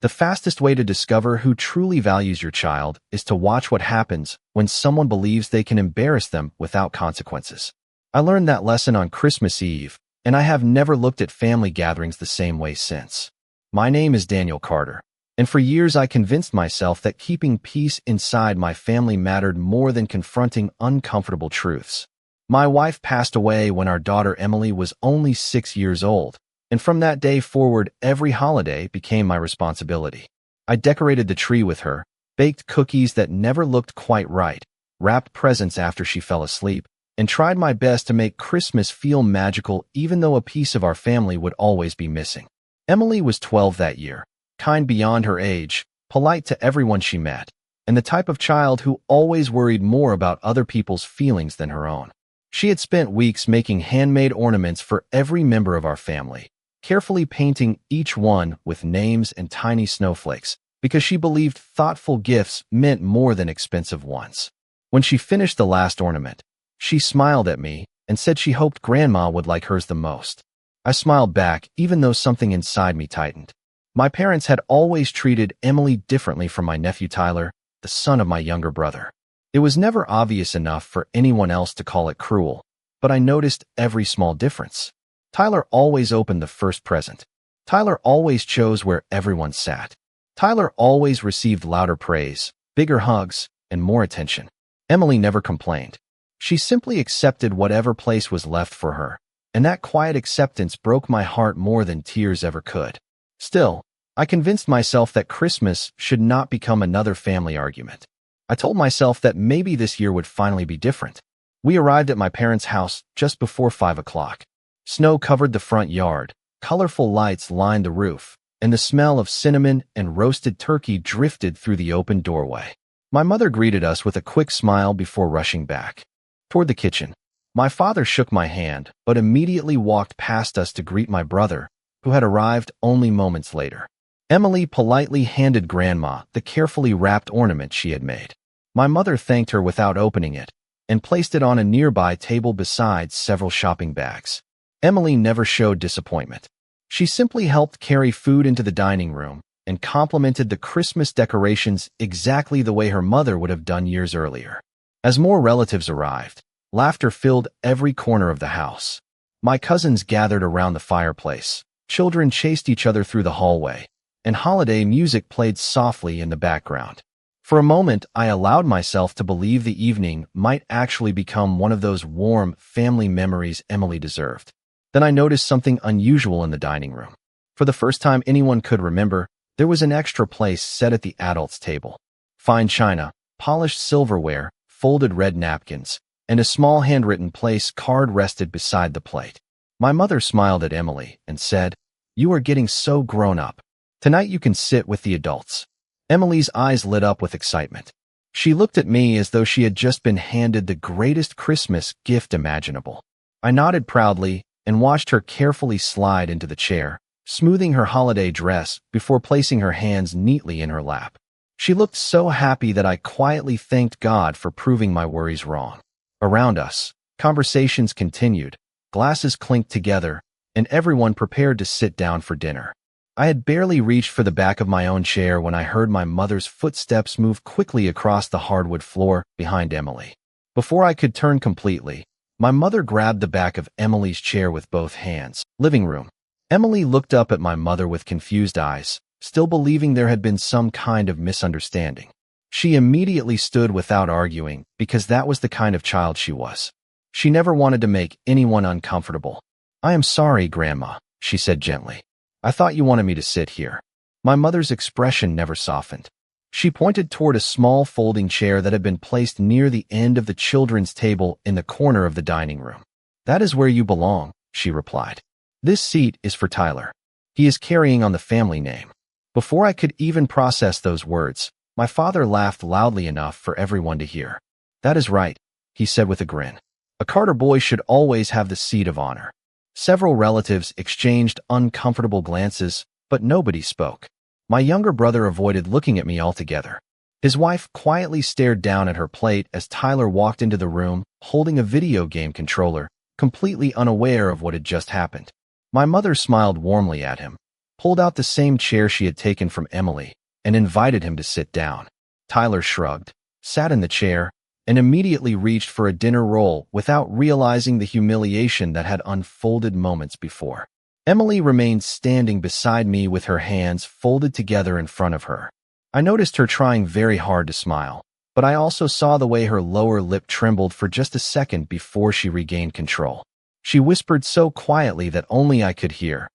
The fastest way to discover who truly values your child is to watch what happens when someone believes they can embarrass them without consequences. I learned that lesson on Christmas Eve, and I have never looked at family gatherings the same way since. My name is Daniel Carter, and for years I convinced myself that keeping peace inside my family mattered more than confronting uncomfortable truths. My wife passed away when our daughter Emily was only 6 years old, and from that day forward, every holiday became my responsibility. I decorated the tree with her, baked cookies that never looked quite right, wrapped presents after she fell asleep, and tried my best to make Christmas feel magical even though a piece of our family would always be missing. Emily was 12 that year, kind beyond her age, polite to everyone she met, and the type of child who always worried more about other people's feelings than her own. She had spent weeks making handmade ornaments for every member of our family, carefully painting each one with names and tiny snowflakes, because she believed thoughtful gifts meant more than expensive ones. When she finished the last ornament, she smiled at me and said she hoped Grandma would like hers the most. I smiled back, even though something inside me tightened. My parents had always treated Emily differently from my nephew Tyler, the son of my younger brother. It was never obvious enough for anyone else to call it cruel, but I noticed every small difference. Tyler always opened the first present. Tyler always chose where everyone sat. Tyler always received louder praise, bigger hugs, and more attention. Emily never complained. She simply accepted whatever place was left for her, and that quiet acceptance broke my heart more than tears ever could. Still, I convinced myself that Christmas should not become another family argument. I told myself that maybe this year would finally be different. We arrived at my parents' house just before 5 o'clock. Snow covered the front yard, colorful lights lined the roof, and the smell of cinnamon and roasted turkey drifted through the open doorway. My mother greeted us with a quick smile before rushing back toward the kitchen. My father shook my hand, but immediately walked past us to greet my brother, who had arrived only moments later. Emily politely handed Grandma the carefully wrapped ornament she had made. My mother thanked her without opening it and placed it on a nearby table beside several shopping bags. Emily never showed disappointment. She simply helped carry food into the dining room and complimented the Christmas decorations exactly the way her mother would have done years earlier. As more relatives arrived, laughter filled every corner of the house. My cousins gathered around the fireplace, children chased each other through the hallway, and holiday music played softly in the background. For a moment, I allowed myself to believe the evening might actually become one of those warm family memories Emily deserved. Then I noticed something unusual in the dining room. For the first time anyone could remember, there was an extra place set at the adults' table. Fine china, polished silverware, folded red napkins, and a small handwritten place card rested beside the plate. My mother smiled at Emily and said, "You are getting so grown up. Tonight you can sit with the adults." Emily's eyes lit up with excitement. She looked at me as though she had just been handed the greatest Christmas gift imaginable. I nodded proudly and watched her carefully slide into the chair, smoothing her holiday dress before placing her hands neatly in her lap. She looked so happy that I quietly thanked God for proving my worries wrong. Around us, conversations continued, glasses clinked together, and everyone prepared to sit down for dinner. I had barely reached for the back of my own chair when I heard my mother's footsteps move quickly across the hardwood floor behind Emily. Before I could turn completely, my mother grabbed the back of Emily's chair with both hands. Living room. Emily looked up at my mother with confused eyes, still believing there had been some kind of misunderstanding. She immediately stood without arguing because that was the kind of child she was. She never wanted to make anyone uncomfortable. "I am sorry, Grandma," she said gently. "I thought you wanted me to sit here." My mother's expression never softened. She pointed toward a small folding chair that had been placed near the end of the children's table in the corner of the dining room. "That is where you belong," she replied. "This seat is for Tyler. He is carrying on the family name." Before I could even process those words, my father laughed loudly enough for everyone to hear. "That is right," he said with a grin. "A Carter boy should always have the seat of honor." Several relatives exchanged uncomfortable glances, but nobody spoke. My younger brother avoided looking at me altogether. His wife quietly stared down at her plate as Tyler walked into the room, holding a video game controller, completely unaware of what had just happened. My mother smiled warmly at him, pulled out the same chair she had taken from Emily, and invited him to sit down. Tyler shrugged, sat in the chair, and immediately reached for a dinner roll without realizing the humiliation that had unfolded moments before. Emily remained standing beside me with her hands folded together in front of her. I noticed her trying very hard to smile, but I also saw the way her lower lip trembled for just a second before she regained control. She whispered so quietly that only I could hear,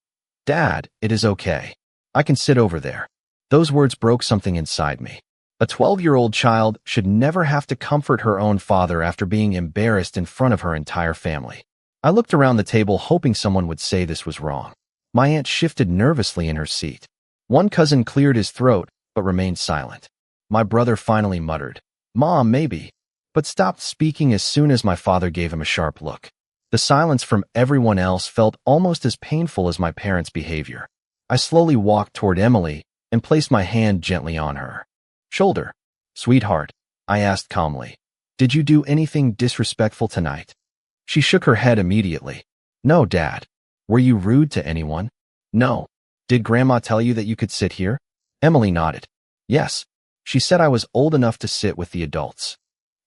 "Dad, it is okay. I can sit over there." Those words broke something inside me. A 12-year-old child should never have to comfort her own father after being embarrassed in front of her entire family. I looked around the table hoping someone would say this was wrong. My aunt shifted nervously in her seat. One cousin cleared his throat, but remained silent. My brother finally muttered, "Mom, maybe," but stopped speaking as soon as my father gave him a sharp look. The silence from everyone else felt almost as painful as my parents' behavior. I slowly walked toward Emily and placed my hand gently on her shoulder. "Sweetheart," I asked calmly, "did you do anything disrespectful tonight?" She shook her head immediately. "No, Dad." "Were you rude to anyone?" "No." "Did Grandma tell you that you could sit here?" Emily nodded. "Yes. She said I was old enough to sit with the adults."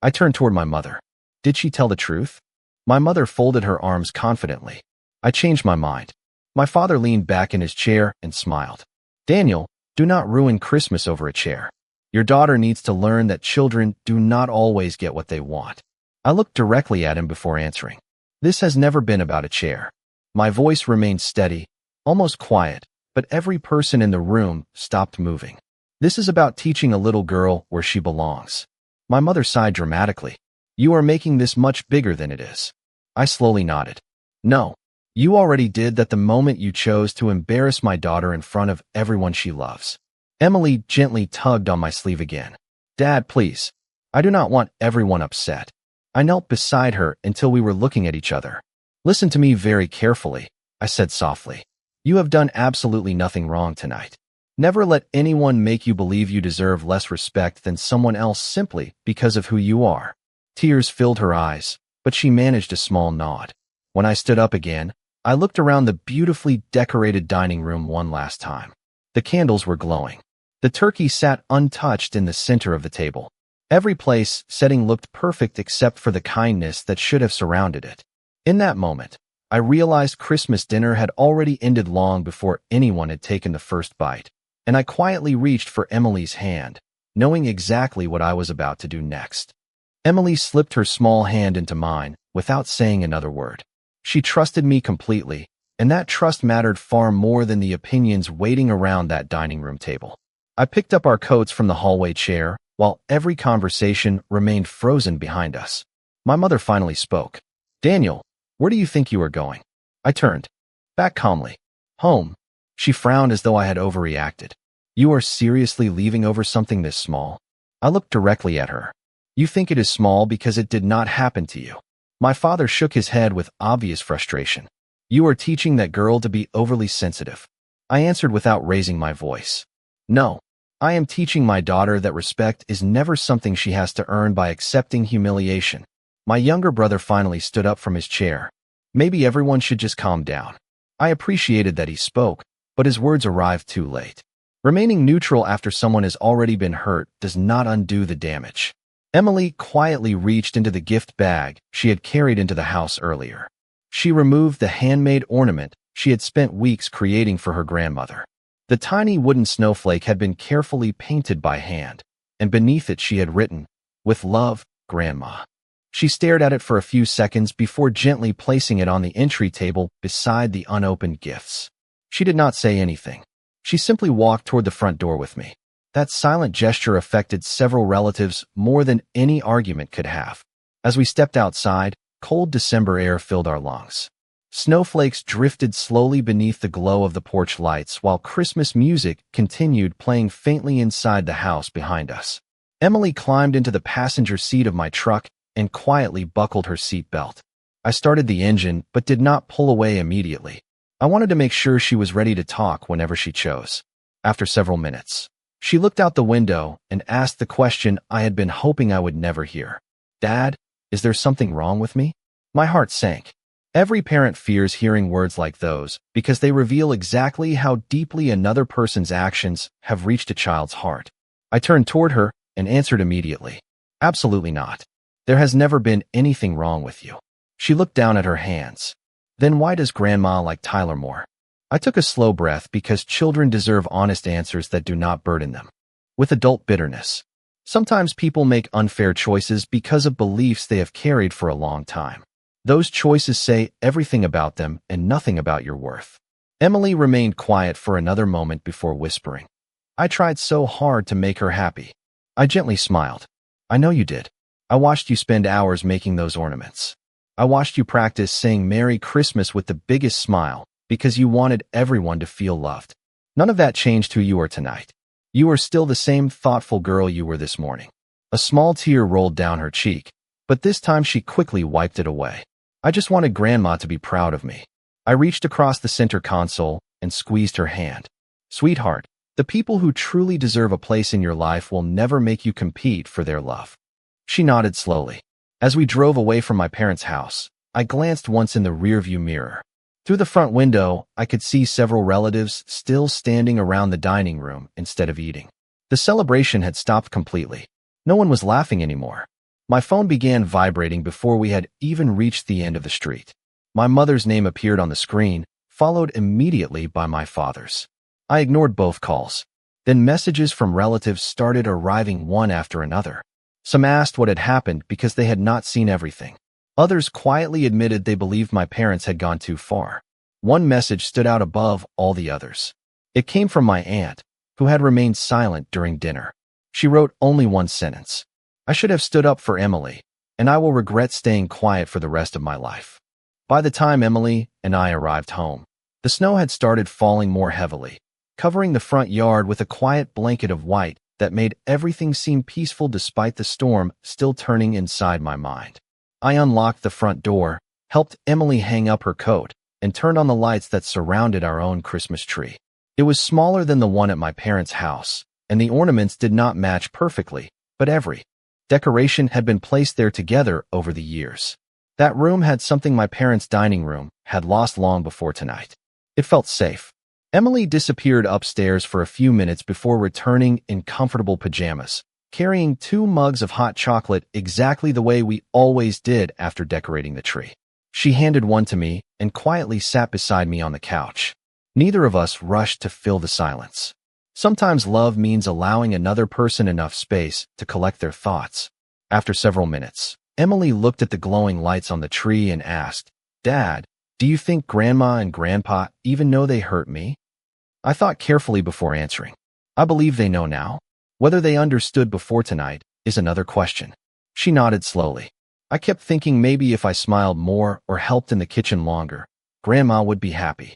I turned toward my mother. "Did she tell the truth?" My mother folded her arms confidently. I changed my mind. My father leaned back in his chair and smiled. "Daniel, do not ruin Christmas over a chair. Your daughter needs to learn that children do not always get what they want." I looked directly at him before answering. "This has never been about a chair." My voice remained steady, almost quiet, but every person in the room stopped moving. "This is about teaching a little girl where she belongs." My mother sighed dramatically. "You are making this much bigger than it is." I slowly nodded. "No, you already did that the moment you chose to embarrass my daughter in front of everyone she loves." Emily gently tugged on my sleeve again. "Dad, please. I do not want everyone upset." I knelt beside her until we were looking at each other. "Listen to me very carefully," I said softly. "You have done absolutely nothing wrong tonight. Never let anyone make you believe you deserve less respect than someone else simply because of who you are." Tears filled her eyes, but she managed a small nod. When I stood up again, I looked around the beautifully decorated dining room one last time. The candles were glowing. The turkey sat untouched in the center of the table. Every setting looked perfect except for the kindness that should have surrounded it. In that moment, I realized Christmas dinner had already ended long before anyone had taken the first bite, and I quietly reached for Emily's hand, knowing exactly what I was about to do next. Emily slipped her small hand into mine without saying another word. She trusted me completely, and that trust mattered far more than the opinions waiting around that dining room table. I picked up our coats from the hallway chair, while every conversation remained frozen behind us. My mother finally spoke. "Daniel, where do you think you are going?" I turned back calmly. "Home." She frowned as though I had overreacted. "You are seriously leaving over something this small?" I looked directly at her. "You think it is small because it did not happen to you." My father shook his head with obvious frustration. "You are teaching that girl to be overly sensitive." I answered without raising my voice. "No. I am teaching my daughter that respect is never something she has to earn by accepting humiliation." My younger brother finally stood up from his chair. "Maybe everyone should just calm down." I appreciated that he spoke, but his words arrived too late. Remaining neutral after someone has already been hurt does not undo the damage. Emily quietly reached into the gift bag she had carried into the house earlier. She removed the handmade ornament she had spent weeks creating for her grandmother. The tiny wooden snowflake had been carefully painted by hand, and beneath it she had written, "With love, Grandma." She stared at it for a few seconds before gently placing it on the entry table beside the unopened gifts. She did not say anything. She simply walked toward the front door with me. That silent gesture affected several relatives more than any argument could have. As we stepped outside, cold December air filled our lungs. Snowflakes drifted slowly beneath the glow of the porch lights while Christmas music continued playing faintly inside the house behind us. Emily climbed into the passenger seat of my truck and quietly buckled her seat belt. I started the engine but did not pull away immediately. I wanted to make sure she was ready to talk whenever she chose. After several minutes, she looked out the window and asked the question I had been hoping I would never hear. "Dad, is there something wrong with me?" My heart sank. Every parent fears hearing words like those because they reveal exactly how deeply another person's actions have reached a child's heart. I turned toward her and answered immediately. Absolutely not. There has never been anything wrong with you. She looked down at her hands. Then why does Grandma like Tyler more? I took a slow breath because children deserve honest answers that do not burden them with adult bitterness. Sometimes people make unfair choices because of beliefs they have carried for a long time. Those choices say everything about them and nothing about your worth. Emily remained quiet for another moment before whispering. I tried so hard to make her happy. I gently smiled. I know you did. I watched you spend hours making those ornaments. I watched you practice saying Merry Christmas with the biggest smile because you wanted everyone to feel loved. None of that changed who you are tonight. You are still the same thoughtful girl you were this morning. A small tear rolled down her cheek, but this time she quickly wiped it away. I just wanted Grandma to be proud of me. I reached across the center console and squeezed her hand. Sweetheart, the people who truly deserve a place in your life will never make you compete for their love. She nodded slowly. As we drove away from my parents' house, I glanced once in the rearview mirror. Through the front window, I could see several relatives still standing around the dining room instead of eating. The celebration had stopped completely. No one was laughing anymore. My phone began vibrating before we had even reached the end of the street. My mother's name appeared on the screen, followed immediately by my father's. I ignored both calls. Then messages from relatives started arriving one after another. Some asked what had happened because they had not seen everything. Others quietly admitted they believed my parents had gone too far. One message stood out above all the others. It came from my aunt, who had remained silent during dinner. She wrote only one sentence. I should have stood up for Emily, and I will regret staying quiet for the rest of my life. By the time Emily and I arrived home, the snow had started falling more heavily, covering the front yard with a quiet blanket of white that made everything seem peaceful despite the storm still turning inside my mind. I unlocked the front door, helped Emily hang up her coat, and turned on the lights that surrounded our own Christmas tree. It was smaller than the one at my parents' house, and the ornaments did not match perfectly, but every decoration had been placed there together over the years. That room had something my parents' dining room had lost long before tonight. It felt safe. Emily disappeared upstairs for a few minutes before returning in comfortable pajamas, carrying 2 mugs of hot chocolate exactly the way we always did after decorating the tree. She handed one to me and quietly sat beside me on the couch. Neither of us rushed to fill the silence. Sometimes love means allowing another person enough space to collect their thoughts. After several minutes, Emily looked at the glowing lights on the tree and asked, Dad, do you think Grandma and Grandpa even know they hurt me? I thought carefully before answering. I believe they know now. Whether they understood before tonight is another question. She nodded slowly. I kept thinking maybe if I smiled more or helped in the kitchen longer, Grandma would be happy.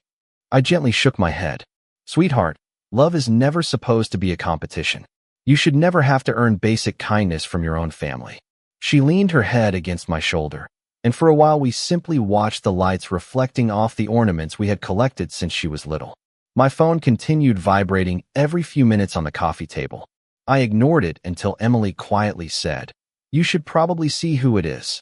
I gently shook my head. Sweetheart, love is never supposed to be a competition. You should never have to earn basic kindness from your own family. She leaned her head against my shoulder, and for a while we simply watched the lights reflecting off the ornaments we had collected since she was little. My phone continued vibrating every few minutes on the coffee table. I ignored it until Emily quietly said, You should probably see who it is.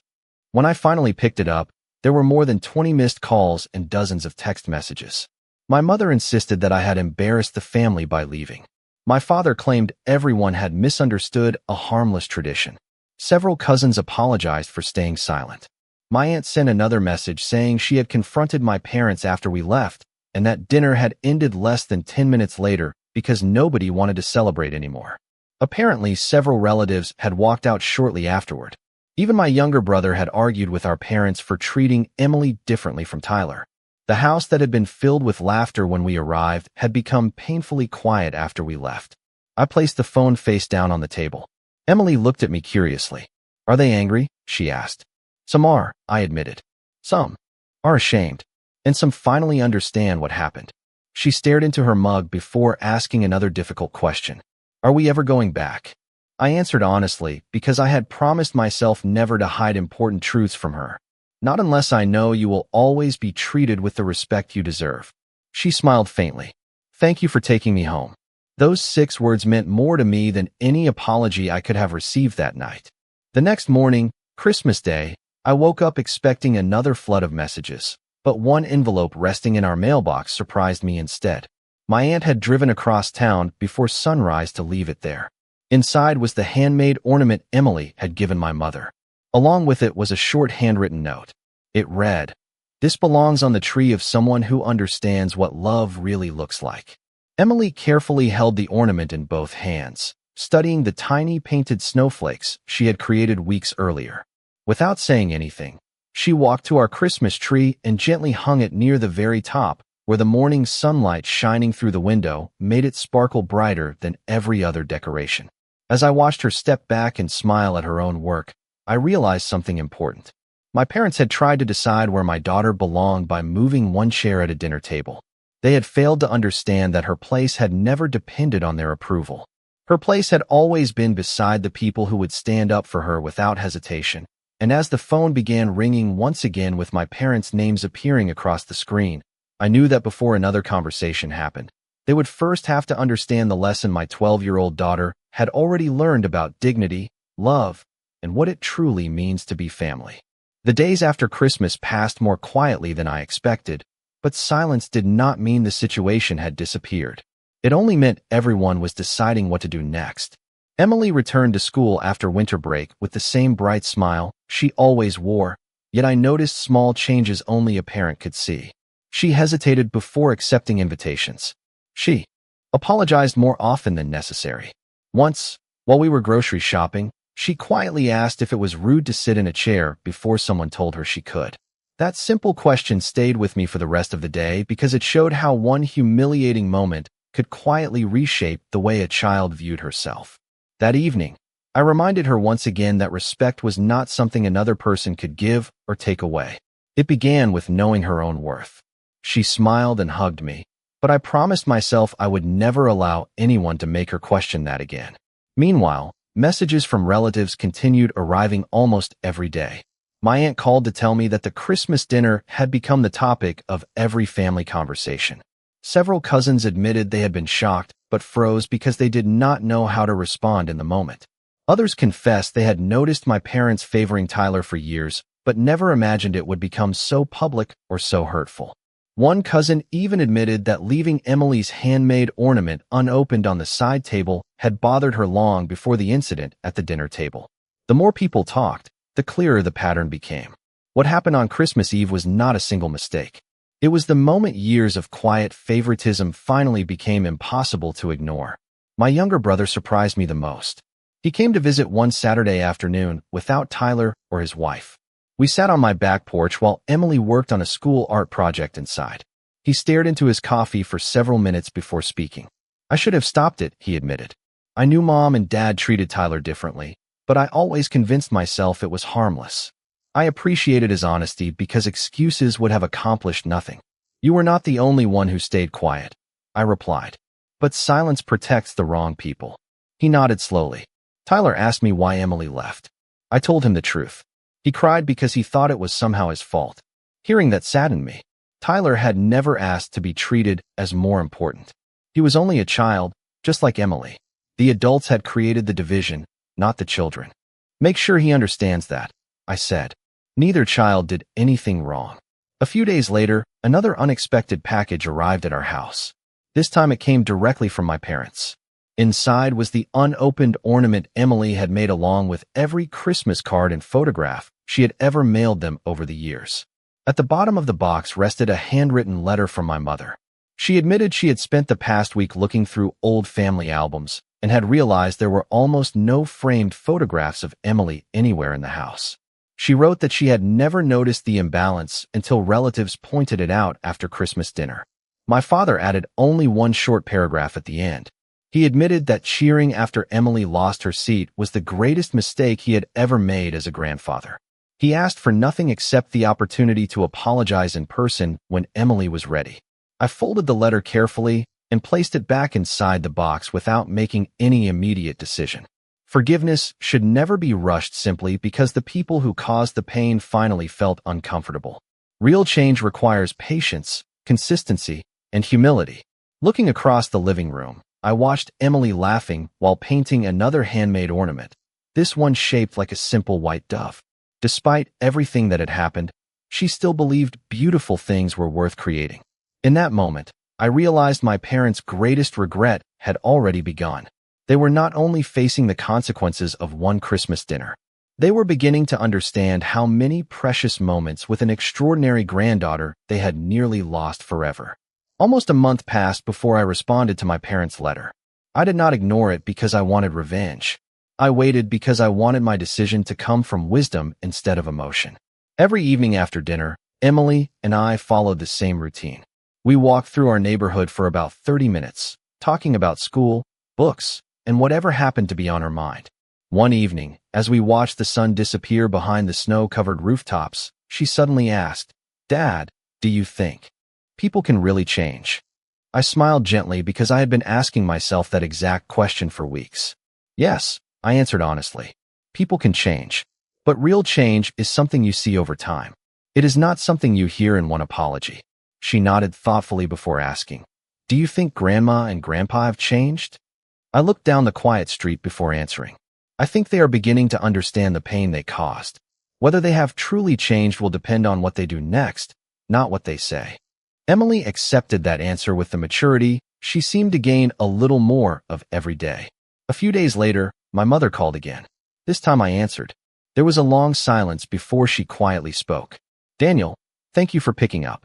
When I finally picked it up, there were more than 20 missed calls and dozens of text messages. My mother insisted that I had embarrassed the family by leaving. My father claimed everyone had misunderstood a harmless tradition. Several cousins apologized for staying silent. My aunt sent another message saying she had confronted my parents after we left, and that dinner had ended less than 10 minutes later because nobody wanted to celebrate anymore. Apparently, several relatives had walked out shortly afterward. Even my younger brother had argued with our parents for treating Emily differently from Tyler. The house that had been filled with laughter when we arrived had become painfully quiet after we left. I placed the phone face down on the table. Emily looked at me curiously. Are they angry? She asked. Some are, I admitted. Some are ashamed, and some finally understand what happened. She stared into her mug before asking another difficult question. Are we ever going back? I answered honestly because I had promised myself never to hide important truths from her. Not unless I know you will always be treated with the respect you deserve. She smiled faintly. Thank you for taking me home. Those 6 words meant more to me than any apology I could have received that night. The next morning, Christmas Day, I woke up expecting another flood of messages, but one envelope resting in our mailbox surprised me instead. My aunt had driven across town before sunrise to leave it there. Inside was the handmade ornament Emily had given my mother. Along with it was a short handwritten note. It read, "This belongs on the tree of someone who understands what love really looks like." Emily carefully held the ornament in both hands, studying the tiny painted snowflakes she had created weeks earlier. Without saying anything, she walked to our Christmas tree and gently hung it near the very top, where the morning sunlight shining through the window made it sparkle brighter than every other decoration. As I watched her step back and smile at her own work, I realized something important. My parents had tried to decide where my daughter belonged by moving one chair at a dinner table. They had failed to understand that her place had never depended on their approval. Her place had always been beside the people who would stand up for her without hesitation. And as the phone began ringing once again with my parents' names appearing across the screen, I knew that before another conversation happened, they would first have to understand the lesson my 12-year-old daughter had already learned about dignity, love, and what it truly means to be family. The days after Christmas passed more quietly than I expected, but silence did not mean the situation had disappeared. It only meant everyone was deciding what to do next. Emily returned to school after winter break with the same bright smile she always wore, yet I noticed small changes only a parent could see. She hesitated before accepting invitations. She apologized more often than necessary. Once, while we were grocery shopping, she quietly asked if it was rude to sit in a chair before someone told her she could. That simple question stayed with me for the rest of the day because it showed how one humiliating moment could quietly reshape the way a child viewed herself. That evening, I reminded her once again that respect was not something another person could give or take away. It began with knowing her own worth. She smiled and hugged me, but I promised myself I would never allow anyone to make her question that again. Meanwhile, messages from relatives continued arriving almost every day. My aunt called to tell me that the Christmas dinner had become the topic of every family conversation. Several cousins admitted they had been shocked, but froze because they did not know how to respond in the moment. Others confessed they had noticed my parents favoring Tyler for years, but never imagined it would become so public or so hurtful. One cousin even admitted that leaving Emily's handmade ornament unopened on the side table had bothered her long before the incident at the dinner table. The more people talked, the clearer the pattern became. What happened on Christmas Eve was not a single mistake. It was the moment years of quiet favoritism finally became impossible to ignore. My younger brother surprised me the most. He came to visit one Saturday afternoon without Tyler or his wife. We sat on my back porch while Emily worked on a school art project inside. He stared into his coffee for several minutes before speaking. "I should have stopped it," he admitted. "I knew Mom and Dad treated Tyler differently, but I always convinced myself it was harmless." I appreciated his honesty because excuses would have accomplished nothing. "You were not the only one who stayed quiet," I replied. "But silence protects the wrong people." He nodded slowly. Tyler asked me why Emily left. I told him the truth. He cried because he thought it was somehow his fault. Hearing that saddened me. Tyler had never asked to be treated as more important. He was only a child, just like Emily. The adults had created the division, not the children. "Make sure he understands that," I said. Neither child did anything wrong. A few days later, another unexpected package arrived at our house. This time it came directly from my parents. Inside was the unopened ornament Emily had made along with every Christmas card and photograph she had ever mailed them over the years. At the bottom of the box rested a handwritten letter from my mother. She admitted she had spent the past week looking through old family albums and had realized there were almost no framed photographs of Emily anywhere in the house. She wrote that she had never noticed the imbalance until relatives pointed it out after Christmas dinner. My father added only one short paragraph at the end. He admitted that cheering after Emily lost her seat was the greatest mistake he had ever made as a grandfather. He asked for nothing except the opportunity to apologize in person when Emily was ready. I folded the letter carefully and placed it back inside the box without making any immediate decision. Forgiveness should never be rushed simply because the people who caused the pain finally felt uncomfortable. Real change requires patience, consistency, and humility. Looking across the living room, I watched Emily laughing while painting another handmade ornament, this one shaped like a simple white dove. Despite everything that had happened, she still believed beautiful things were worth creating. In that moment, I realized my parents' greatest regret had already begun. They were not only facing the consequences of one Christmas dinner, they were beginning to understand how many precious moments with an extraordinary granddaughter they had nearly lost forever. Almost a month passed before I responded to my parents' letter. I did not ignore it because I wanted revenge. I waited because I wanted my decision to come from wisdom instead of emotion. Every evening after dinner, Emily and I followed the same routine. We walked through our neighborhood for about 30 minutes, talking about school, books, and whatever happened to be on her mind. One evening, as we watched the sun disappear behind the snow-covered rooftops, she suddenly asked, "Dad, do you think people can really change?" I smiled gently because I had been asking myself that exact question for weeks. Yes, I answered honestly. People can change. But real change is something you see over time. It is not something you hear in one apology. She nodded thoughtfully before asking, "Do you think Grandma and Grandpa have changed?" I looked down the quiet street before answering. I think they are beginning to understand the pain they caused. Whether they have truly changed will depend on what they do next, not what they say. Emily accepted that answer with the maturity she seemed to gain a little more of every day. A few days later, my mother called again. This time I answered. There was a long silence before she quietly spoke. "Daniel, thank you for picking up."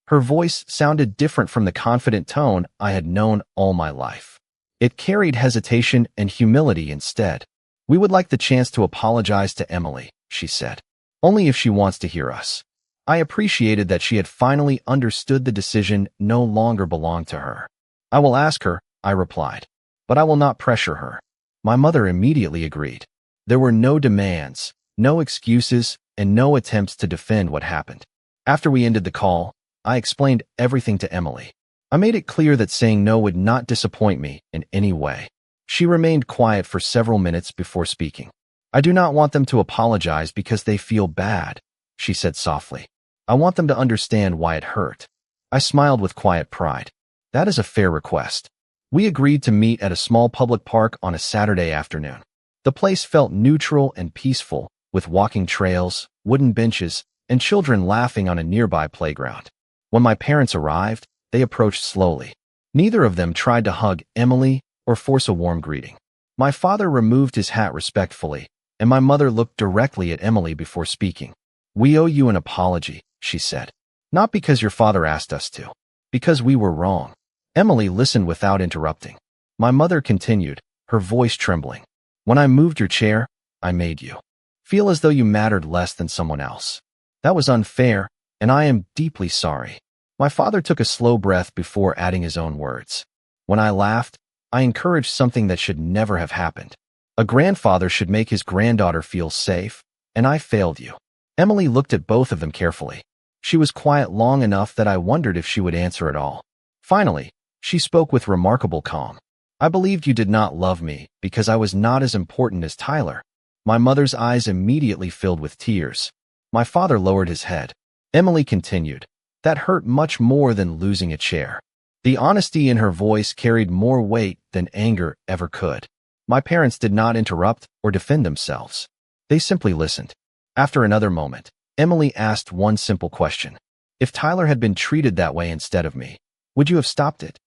Her voice sounded different from the confident tone I had known all my life. It carried hesitation and humility instead. "We would like the chance to apologize to Emily," she said. "Only if she wants to hear us." I appreciated that she had finally understood the decision no longer belonged to her. "I will ask her," I replied, "but I will not pressure her." My mother immediately agreed. There were no demands, no excuses, and no attempts to defend what happened. After we ended the call, I explained everything to Emily. I made it clear that saying no would not disappoint me in any way. She remained quiet for several minutes before speaking. "I do not want them to apologize because they feel bad," she said softly. "I want them to understand why it hurt." I smiled with quiet pride. "That is a fair request." We agreed to meet at a small public park on a Saturday afternoon. The place felt neutral and peaceful, with walking trails, wooden benches, and children laughing on a nearby playground. When my parents arrived, they approached slowly. Neither of them tried to hug Emily or force a warm greeting. My father removed his hat respectfully, and my mother looked directly at Emily before speaking. "We owe you an apology," she said. "Not because your father asked us to. Because we were wrong." Emily listened without interrupting. My mother continued, her voice trembling. "When I moved your chair, I made you feel as though you mattered less than someone else. That was unfair, and I am deeply sorry." My father took a slow breath before adding his own words. "When I laughed, I encouraged something that should never have happened. A grandfather should make his granddaughter feel safe, and I failed you." Emily looked at both of them carefully. She was quiet long enough that I wondered if she would answer at all. Finally, she spoke with remarkable calm. "I believed you did not love me because I was not as important as Tyler." My mother's eyes immediately filled with tears. My father lowered his head. Emily continued, "That hurt much more than losing a chair." The honesty in her voice carried more weight than anger ever could. My parents did not interrupt or defend themselves. They simply listened. After another moment, Emily asked one simple question. "If Tyler had been treated that way instead of me, would you have stopped it?"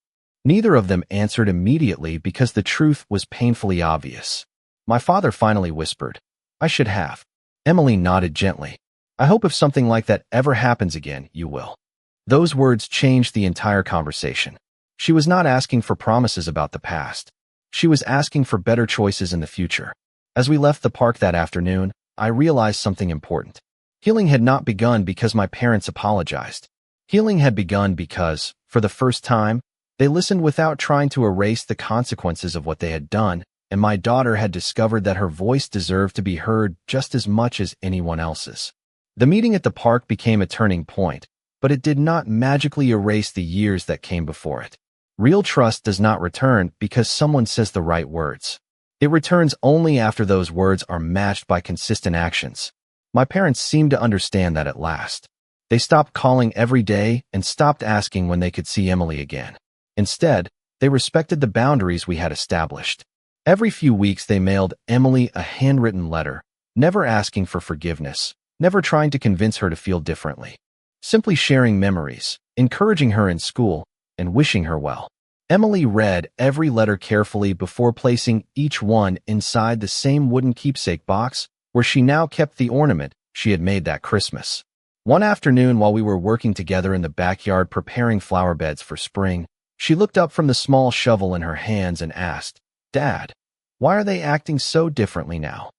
Neither of them answered immediately because the truth was painfully obvious. My father finally whispered, "I should have." Emily nodded gently. "I hope if something like that ever happens again, you will." Those words changed the entire conversation. She was not asking for promises about the past. She was asking for better choices in the future. As we left the park that afternoon, I realized something important. Healing had not begun because my parents apologized. Healing had begun because, for the first time, they listened without trying to erase the consequences of what they had done, and my daughter had discovered that her voice deserved to be heard just as much as anyone else's. The meeting at the park became a turning point, but it did not magically erase the years that came before it. Real trust does not return because someone says the right words. It returns only after those words are matched by consistent actions. My parents seemed to understand that at last. They stopped calling every day and stopped asking when they could see Emily again. Instead, they respected the boundaries we had established. Every few weeks they mailed Emily a handwritten letter, never asking for forgiveness, never trying to convince her to feel differently. Simply sharing memories, encouraging her in school, and wishing her well. Emily read every letter carefully before placing each one inside the same wooden keepsake box where she now kept the ornament she had made that Christmas. One afternoon, while we were working together in the backyard preparing flower beds for spring, she looked up from the small shovel in her hands and asked, "Dad, why are they acting so differently now?"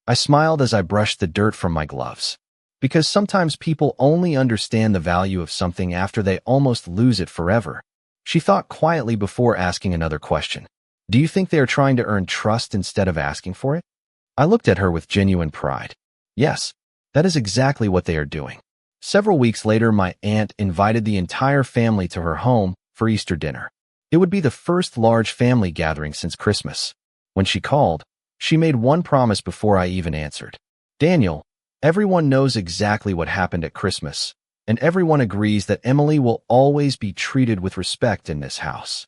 I smiled as I brushed the dirt from my gloves. Because sometimes people only understand the value of something after they almost lose it forever. She thought quietly before asking another question. "Do you think they are trying to earn trust instead of asking for it?" I looked at her with genuine pride. Yes, that is exactly what they are doing. Several weeks later, my aunt invited the entire family to her home for Easter dinner. It would be the first large family gathering since Christmas. When she called, she made one promise before I even answered. "Daniel, everyone knows exactly what happened at Christmas, and everyone agrees that Emily will always be treated with respect in this house."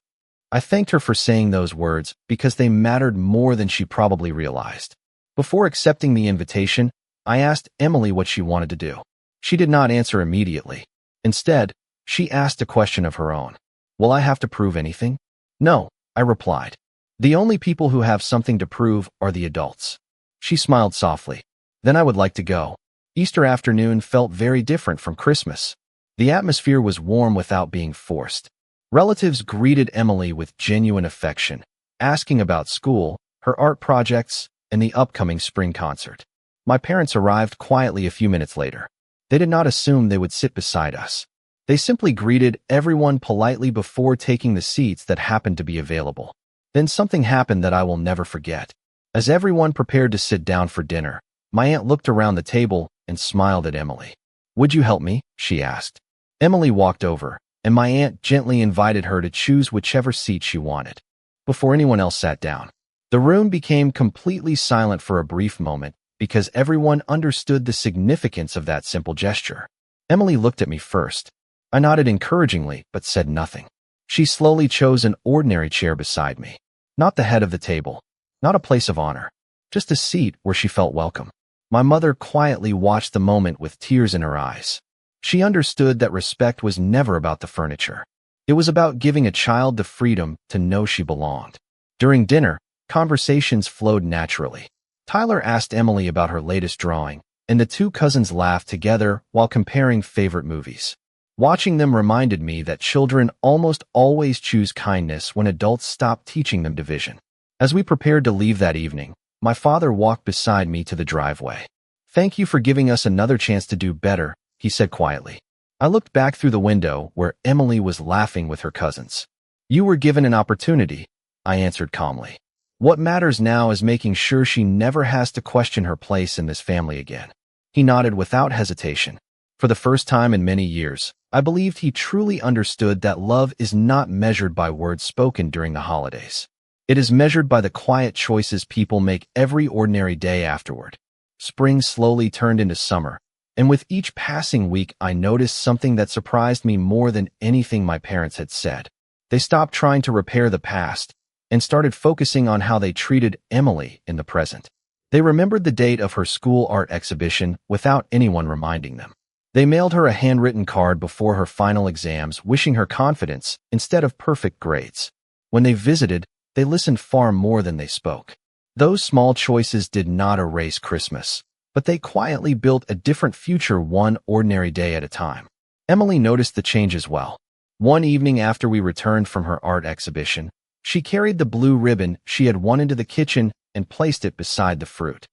I thanked her for saying those words because they mattered more than she probably realized. Before accepting the invitation, I asked Emily what she wanted to do. She did not answer immediately. Instead, she asked a question of her own. "Will I have to prove anything?" "No," I replied. "The only people who have something to prove are the adults." She smiled softly. "Then I would like to go." Easter afternoon felt very different from Christmas. The atmosphere was warm without being forced. Relatives greeted Emily with genuine affection, asking about school, her art projects, and the upcoming spring concert. My parents arrived quietly a few minutes later. They did not assume they would sit beside us. They simply greeted everyone politely before taking the seats that happened to be available. Then something happened that I will never forget. As everyone prepared to sit down for dinner, my aunt looked around the table and smiled at Emily. "Would you help me?" she asked. Emily walked over, and my aunt gently invited her to choose whichever seat she wanted. Before anyone else sat down, the room became completely silent for a brief moment because everyone understood the significance of that simple gesture. Emily looked at me first. I nodded encouragingly but said nothing. She slowly chose an ordinary chair beside me. Not the head of the table, not a place of honor, just a seat where she felt welcome. My mother quietly watched the moment with tears in her eyes. She understood that respect was never about the furniture. It was about giving a child the freedom to know she belonged. During dinner, conversations flowed naturally. Tyler asked Emily about her latest drawing, and the two cousins laughed together while comparing favorite movies. Watching them reminded me that children almost always choose kindness when adults stop teaching them division. As we prepared to leave that evening, my father walked beside me to the driveway. "Thank you for giving us another chance to do better," he said quietly. I looked back through the window where Emily was laughing with her cousins. "You were given an opportunity," I answered calmly. "What matters now is making sure she never has to question her place in this family again." He nodded without hesitation. For the first time in many years, I believed he truly understood that love is not measured by words spoken during the holidays. It is measured by the quiet choices people make every ordinary day afterward. Spring slowly turned into summer, and with each passing week I noticed something that surprised me more than anything my parents had said. They stopped trying to repair the past and started focusing on how they treated Emily in the present. They remembered the date of her school art exhibition without anyone reminding them. They mailed her a handwritten card before her final exams, wishing her confidence instead of perfect grades. When they visited, they listened far more than they spoke. Those small choices did not erase Christmas, but they quietly built a different future one ordinary day at a time. Emily noticed the change as well. One evening after we returned from her art exhibition, she carried the blue ribbon she had won into the kitchen and placed it beside the fruit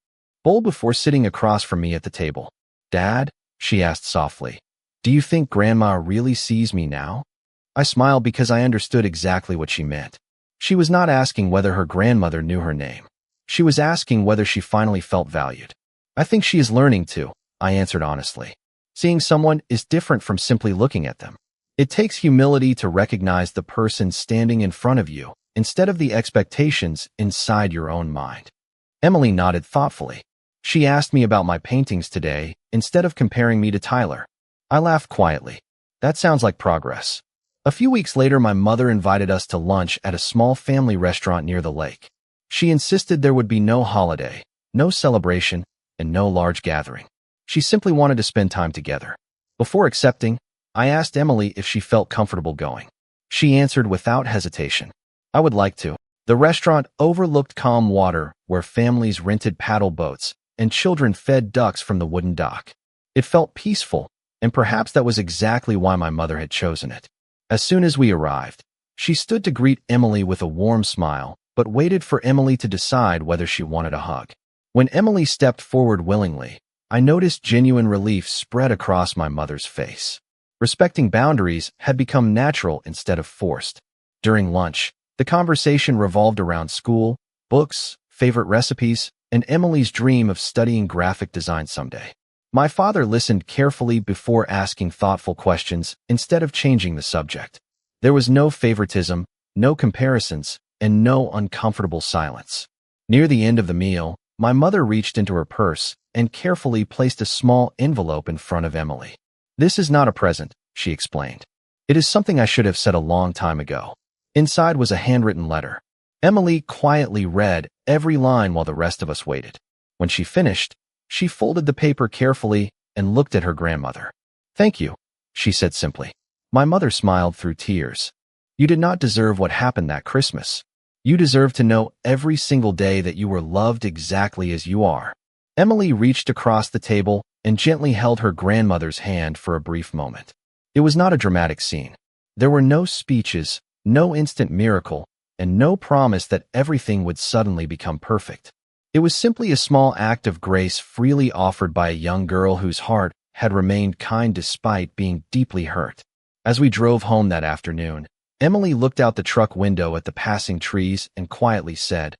bowl before sitting across from me at the table. "Dad," she asked softly, "do you think Grandma really sees me now?" I smiled because I understood exactly what she meant. She was not asking whether her grandmother knew her name. She was asking whether she finally felt valued. "I think she is learning to," I answered honestly. Seeing someone is different from simply looking at them. It takes humility to recognize the person standing in front of you instead of the expectations inside your own mind. Emily nodded thoughtfully. She asked me about my paintings today instead of comparing me to Tyler. I laughed quietly. That sounds like progress. A few weeks later, my mother invited us to lunch at a small family restaurant near the lake. She insisted there would be no holiday, no celebration, and no large gathering. She simply wanted to spend time together. Before accepting, I asked Emily if she felt comfortable going. She answered without hesitation, "I would like to." The restaurant overlooked calm water where families rented paddle boats and children fed ducks from the wooden dock. It felt peaceful, and perhaps that was exactly why my mother had chosen it. As soon as we arrived, she stood to greet Emily with a warm smile, but waited for Emily to decide whether she wanted a hug. When Emily stepped forward willingly, I noticed genuine relief spread across my mother's face. Respecting boundaries had become natural instead of forced. During lunch, the conversation revolved around school, books, favorite recipes, and Emily's dream of studying graphic design someday. My father listened carefully before asking thoughtful questions instead of changing the subject. There was no favoritism, no comparisons, and no uncomfortable silence. Near the end of the meal, my mother reached into her purse and carefully placed a small envelope in front of Emily. "This is not a present," she explained. "It is something I should have said a long time ago." Inside was a handwritten letter. Emily quietly read every line while the rest of us waited. When she finished, she folded the paper carefully and looked at her grandmother. "Thank you," she said simply. My mother smiled through tears. "You did not deserve what happened that Christmas. You deserve to know every single day that you were loved exactly as you are." Emily reached across the table and gently held her grandmother's hand for a brief moment. It was not a dramatic scene. There were no speeches, no instant miracle, and no promise that everything would suddenly become perfect. It was simply a small act of grace freely offered by a young girl whose heart had remained kind despite being deeply hurt. As we drove home that afternoon, Emily looked out the truck window at the passing trees and quietly said,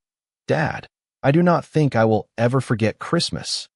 "Dad, I do not think I will ever forget Christmas."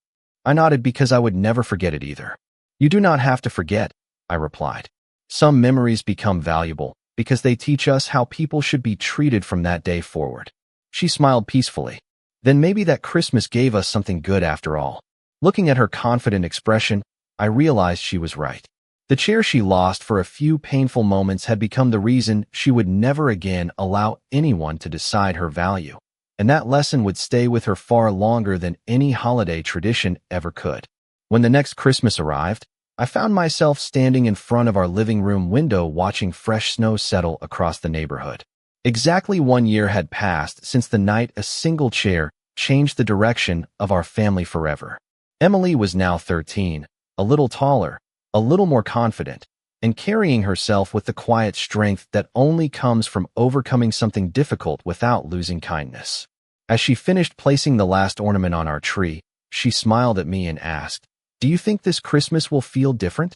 I nodded because I would never forget it either. "You do not have to forget," I replied. "Some memories become valuable because they teach us how people should be treated from that day forward." She smiled peacefully. Then maybe that Christmas gave us something good after all. Looking at her confident expression, I realized she was right. The chair she lost for a few painful moments had become the reason she would never again allow anyone to decide her value. And that lesson would stay with her far longer than any holiday tradition ever could. When the next Christmas arrived, I found myself standing in front of our living room window watching fresh snow settle across the neighborhood. Exactly 1 year had passed since the night a single chair changed the direction of our family forever. Emily was now 13, a little taller, a little more confident, and carrying herself with the quiet strength that only comes from overcoming something difficult without losing kindness. As she finished placing the last ornament on our tree, she smiled at me and asked, "Do you think this Christmas will feel different?"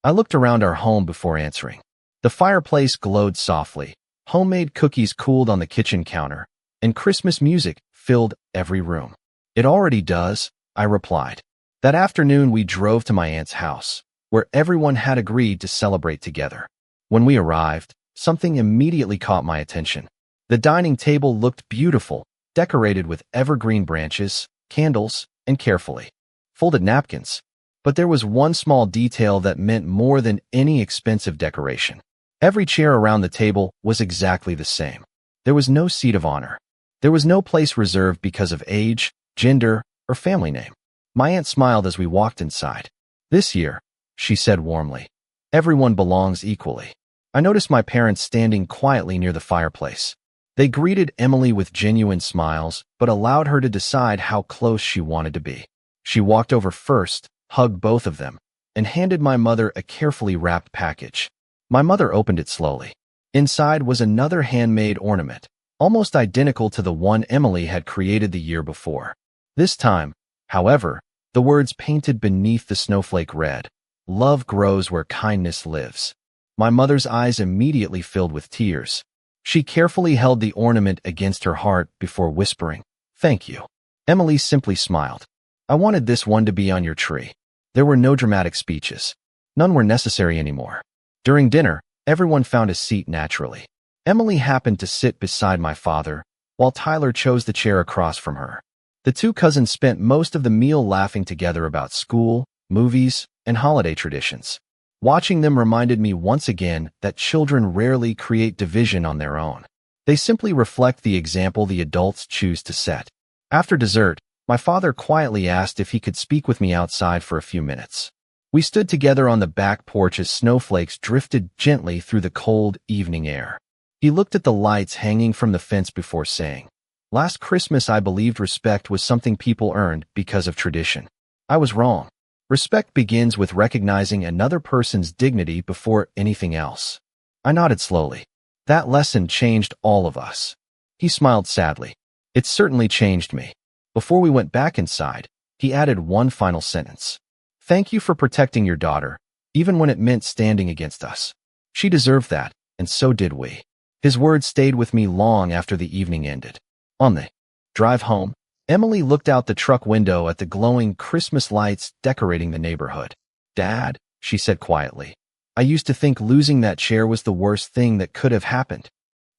I looked around our home before answering. The fireplace glowed softly, homemade cookies cooled on the kitchen counter, and Christmas music filled every room. "It already does," I replied. That afternoon we drove to my aunt's house, where everyone had agreed to celebrate together. When we arrived, something immediately caught my attention. The dining table looked beautiful, decorated with evergreen branches, candles, and carefully folded napkins. But there was one small detail that meant more than any expensive decoration. Every chair around the table was exactly the same. There was no seat of honor. There was no place reserved because of age, gender, or family name. My aunt smiled as we walked inside. "This year," she said warmly, "everyone belongs equally." I noticed my parents standing quietly near the fireplace. They greeted Emily with genuine smiles, but allowed her to decide how close she wanted to be. She walked over first, hugged both of them, and handed my mother a carefully wrapped package. My mother opened it slowly. Inside was another handmade ornament, almost identical to the one Emily had created the year before. This time, however, the words painted beneath the snowflake read, "Love grows where kindness lives." My mother's eyes immediately filled with tears. She carefully held the ornament against her heart before whispering, "Thank you." Emily simply smiled. "I wanted this one to be on your tree." There were no dramatic speeches. None were necessary anymore. During dinner, everyone found a seat naturally. Emily happened to sit beside my father, while Tyler chose the chair across from her. The two cousins spent most of the meal laughing together about school, movies, and holiday traditions. Watching them reminded me once again that children rarely create division on their own. They simply reflect the example the adults choose to set. After dessert, My father quietly asked if he could speak with me outside for a few minutes. We stood together on the back porch as snowflakes drifted gently through the cold evening air. He looked at the lights hanging from the fence before saying, "Last Christmas I believed respect was something people earned because of tradition. I was wrong. Respect begins with recognizing another person's dignity before anything else." I nodded slowly. That lesson changed all of us. He smiled sadly. It certainly changed me. Before we went back inside, he added one final sentence. "Thank you for protecting your daughter, even when it meant standing against us. She deserved that, and so did we." His words stayed with me long after the evening ended. On the drive home, Emily looked out the truck window at the glowing Christmas lights decorating the neighborhood. "Dad," she said quietly, "I used to think losing that chair was the worst thing that could have happened."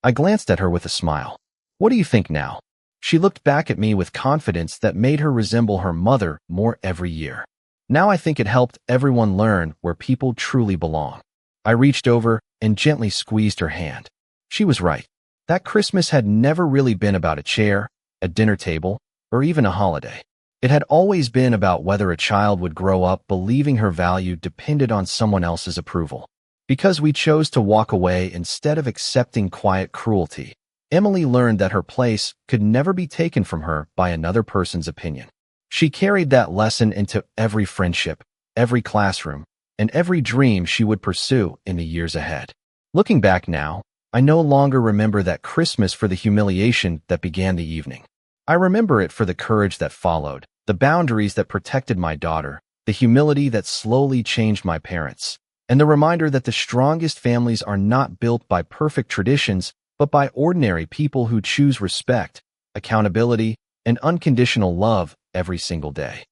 I glanced at her with a smile. "What do you think now?" She looked back at me with confidence that made her resemble her mother more every year. "Now I think it helped everyone learn where people truly belong." I reached over and gently squeezed her hand. She was right. That Christmas had never really been about a chair, a dinner table, or even a holiday. It had always been about whether a child would grow up believing her value depended on someone else's approval. Because we chose to walk away instead of accepting quiet cruelty, Emily learned that her place could never be taken from her by another person's opinion. She carried that lesson into every friendship, every classroom, and every dream she would pursue in the years ahead. Looking back now, I no longer remember that Christmas for the humiliation that began the evening. I remember it for the courage that followed, the boundaries that protected my daughter, the humility that slowly changed my parents, and the reminder that the strongest families are not built by perfect traditions, but by ordinary people who choose respect, accountability, and unconditional love every single day.